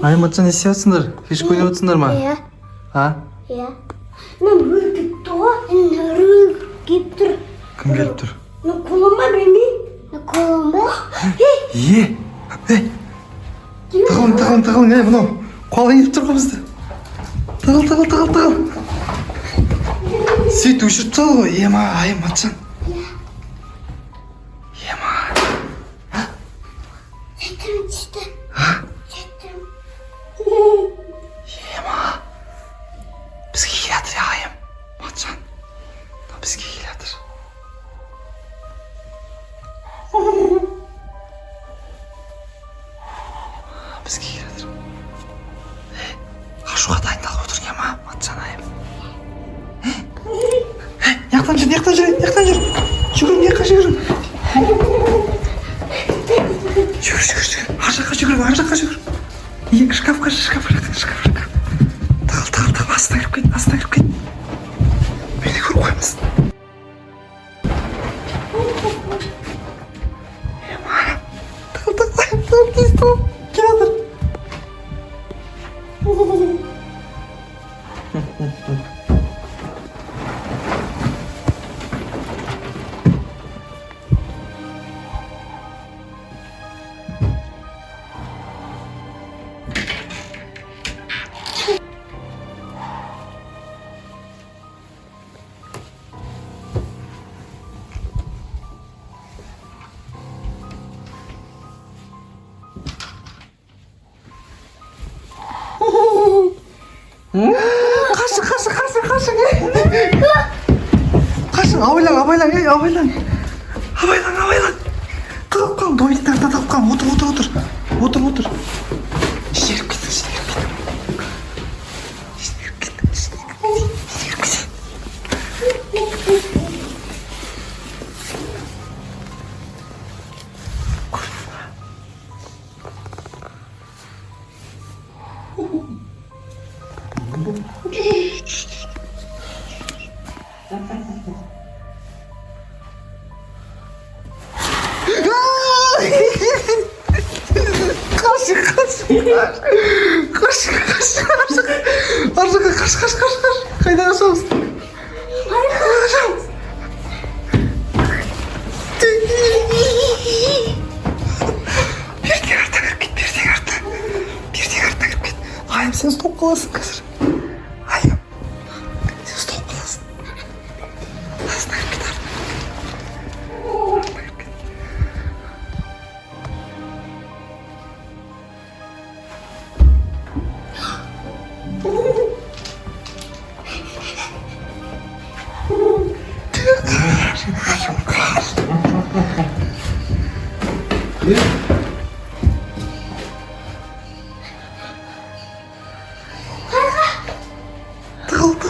Айматжан, не істеп Фишка ойнап отырсыңдар ма? Иә. А? Иә. Мына рөл келіп тұр ғой. Рөл келіп тұр. Кім келіп тұр? Қолым ба, білмеймін. Қолым ба? Тығылың, мынау. Қолың келіп тұр ғой бізді. Тығыл. Сөйт өшіріп тастады ғой. Ема, Айматжан. Ема. Жетім түсті. Ема. Бізге келатыр, ағайым. Матжан. Бізге келатыр. Бізге келатыр. Қашуға дайындалып отыр, Ема. Матжан, айым. Яқтан жүр. Жүгірің. Жүгір. Ар жаққа жүгір. Екі шкафқа. Тығыл. Астына кіріп кет. Мені көріп қоймасын. Тығыл. Келатыр. Қашың, абайлан. Тығып қалың, домиктарда тығып қалың. Отыр. Жеріп Қаш. Қайда қашамыз? Берден артына кіріп кет. Айым, сен стоп қаласың қазір. Айым, сен стоп қаласың. Астына кіріп кет. Тығыл.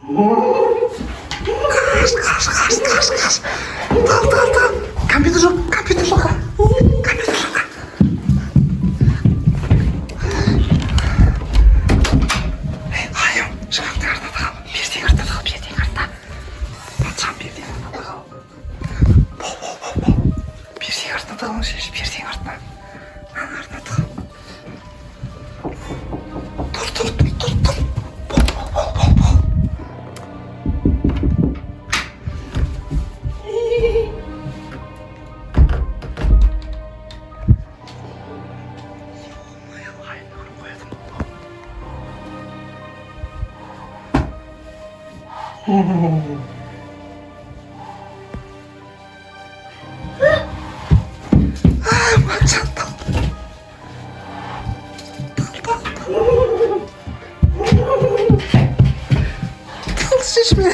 Kaç. Tal. Компьютер жоқ. Айым, шкафтың артына тығал. Перденің артына тығал. Патшам перденің артына тығал. Бол. Перденің артына тығал, шеш, перденің артына. Аның артына тығал. Тұр. Бол. Патшам тал. Тал, шеш мені.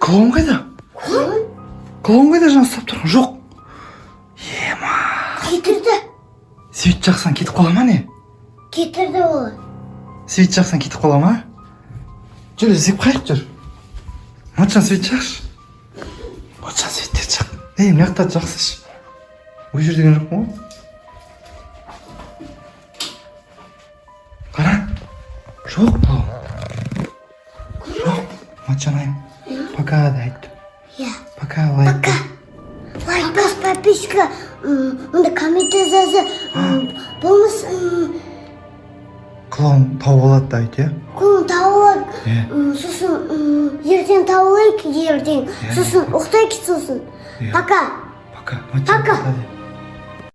Клоун қайда? Клоун қайда жаңа ұстап тұрған? Жоқ. Ема. Кетірді. Свет жақсан кетіп қала ма не? Кетірді ол. Свет жақсан кетіп қала ма? Жүр, іздеп қайық жүр. Матжан свет жақшы. Матжан светтер жақ. Мына жақта жақсы ш. Ой жүр деген жоқ қой. Қара. Жоқ бұл. Жоқ. Матжан айым. Пока да айт. Я. Пока лайк. Пока. Лайк бас подписка. Онда комментарий жаза. Болмаса Клоун тауып алады да айт, иә? клоун тауып алады. Сосын ертең тауып алайық, ертең. Сосын ұйықтайық сосын. Пока. Пока. Пока. Матжан